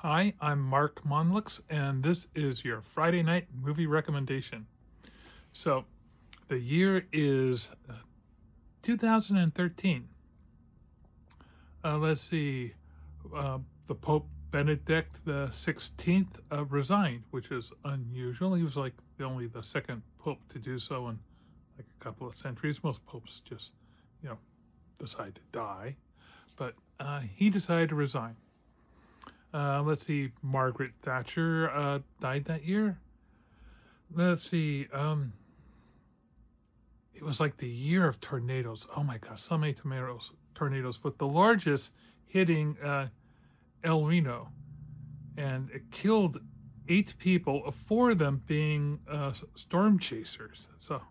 Hi, I'm Mark Monlux, and this is your Friday night movie recommendation. So, the year is 2013. Let's see, the Pope Benedict the 16th resigned, which is unusual. He was like only the second pope to do so in like a couple of centuries. Most popes just, you know, decide to die, but he decided to resign. Let's see, Margaret Thatcher died that year. Let's see, it was like the year of tornadoes. Oh my gosh, so many tornadoes, but the largest hitting El Reno, and it killed 8 people, four of them being storm chasers. So,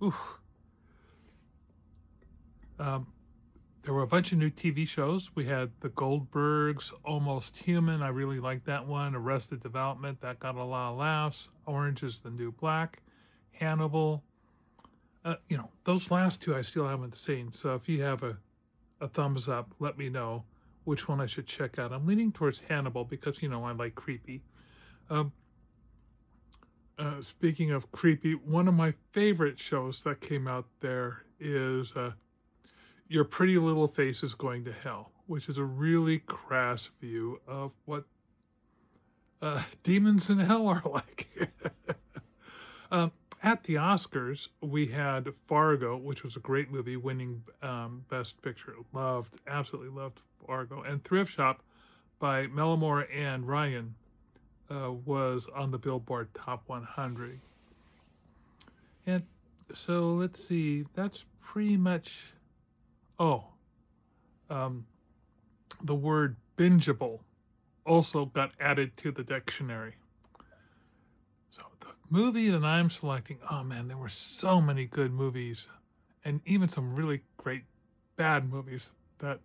ooh. Um, there were a bunch of new TV shows. We had The Goldbergs, Almost Human. I really liked that one. Arrested Development, that got a lot of laughs. Orange is the New Black. Hannibal. Those last two I still haven't seen. So if you have a thumbs up, let me know which one I should check out. I'm leaning towards Hannibal because, I like creepy. Um, Speaking of creepy, one of my favorite shows that came out there is Your Pretty Little Face is Going to Hell, which is a really crass view of what demons in hell are like. um, at the Oscars, we had Fargo, which was a great movie, winning Best Picture. Absolutely loved Fargo. And Thrift Shop by Mellamore and Ryan was on the Billboard Top 100. And so let's see, that's pretty much. Oh, the word bingeable also got added to the dictionary. So the movie that I'm selecting, oh man, there were so many good movies and even some really great bad movies that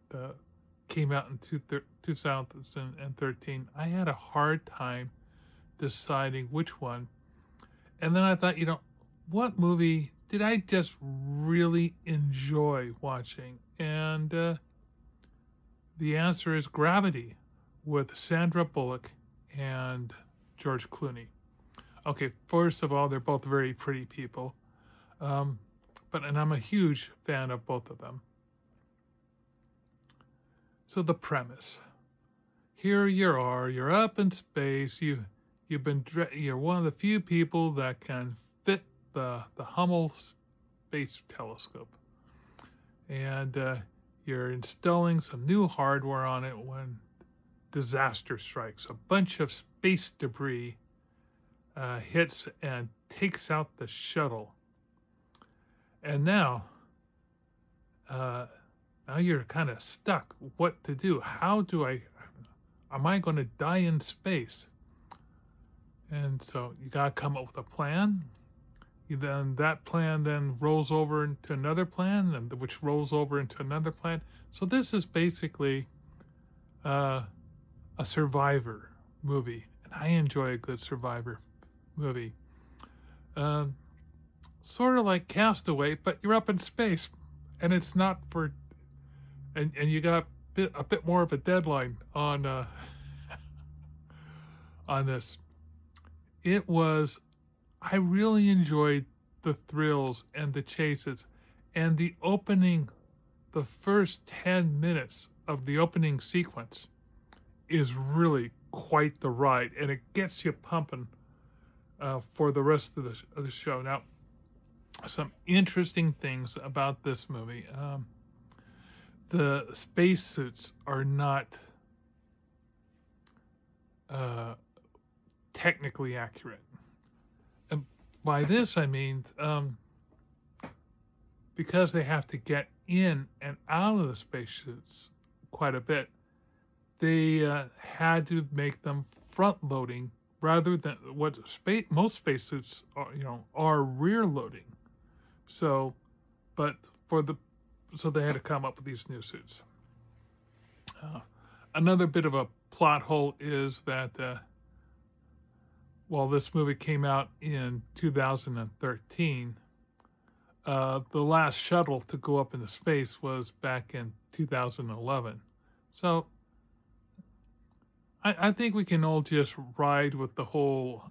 came out in 2013. I had a hard time deciding which one. And then I thought, what movie did I just really enjoy watching? And the answer is Gravity with Sandra Bullock and George Clooney. Okay, first of all, they're both very pretty people. And I'm a huge fan of both of them. So the premise. Here you are, you're up in space, you're one of the few people that can fit the Hubble Space Telescope. And you're installing some new hardware on it when disaster strikes. A bunch of space debris hits and takes out the shuttle. And now you're kind of stuck. What to do? Am I going to die in space? And so you got to come up with a plan. That plan then rolls over into another plan, which rolls over into another plan. So this is basically a survivor movie, and I enjoy a good survivor movie. Sort of like Castaway, but you're up in space, and it's not for, and you got a bit more of a deadline on on this. I really enjoyed the thrills and the chases and the first 10 minutes of the opening sequence is really quite the ride, and it gets you pumping for the rest of the show. Now, some interesting things about this movie. The spacesuits are not technically accurate. And by this, I mean, because they have to get in and out of the spacesuits quite a bit, they had to make them front loading rather than what most spacesuits are rear loading. So they had to come up with these new suits. Another bit of a plot hole is that while this movie came out in 2013, the last shuttle to go up into space was back in 2011. So I think we can all just ride with the whole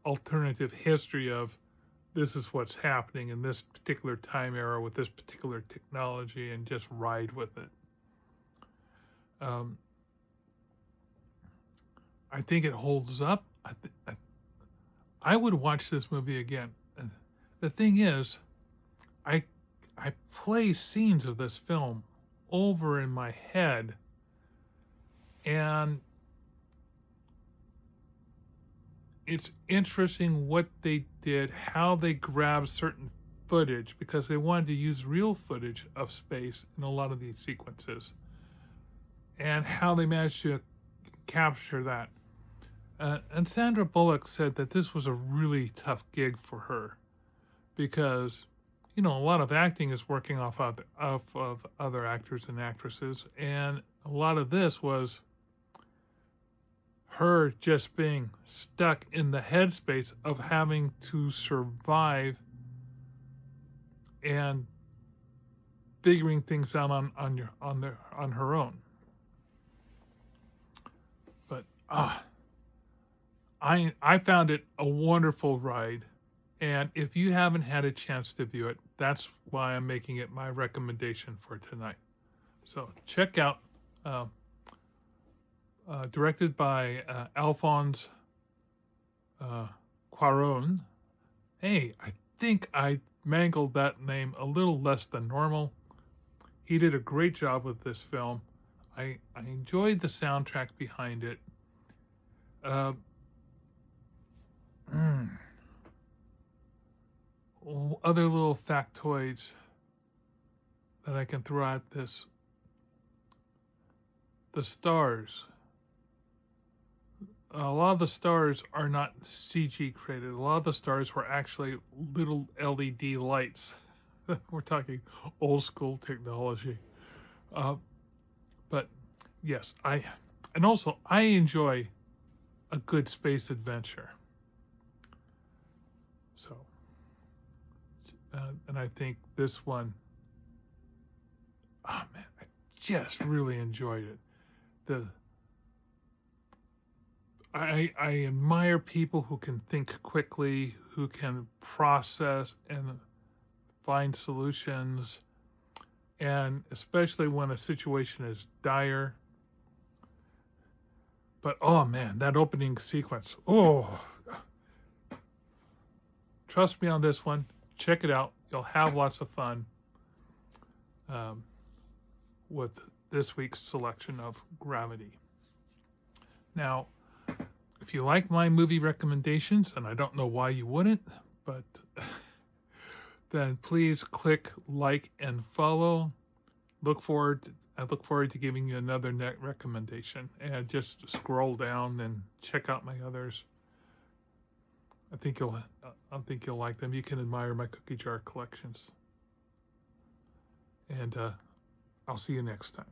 alternative history of this is what's happening in this particular time era with this particular technology and just ride with it. Um, I think it holds up. I would watch this movie again. The thing is, I I play scenes of this film over in my head, and it's interesting what they did, how they grabbed certain footage because they wanted to use real footage of space in a lot of these sequences, and how they managed to capture that. And Sandra Bullock said that this was a really tough gig for her because, a lot of acting is working off of other actors and actresses, and a lot of this was her just being stuck in the headspace of having to survive and figuring things out on her own. But I found it a wonderful ride, and if you haven't had a chance to view it, that's why I'm making it my recommendation for tonight. So check out, directed by Alphonse Cuarón. Hey, I think I mangled that name a little less than normal. He did a great job with this film. I enjoyed the soundtrack behind it. Other little factoids that I can throw at this. The stars. A lot of the stars are not CG created. A lot of the stars were actually little LED lights. We're talking old school technology. But yes, I enjoy a good space adventure. So, and I think this one, oh man, I just really enjoyed it. I admire people who can think quickly, who can process and find solutions, and especially when a situation is dire. But oh man, that opening sequence. Oh, trust me on this one. Check it out. You'll have lots of fun with this week's selection of Gravity. Now, if you like my movie recommendations, and I don't know why you wouldn't, but then please click like and follow. I look forward to giving you another recommendation, and just scroll down and check out my others. I think you'll like them. You can admire my cookie jar collections, and I'll see you next time.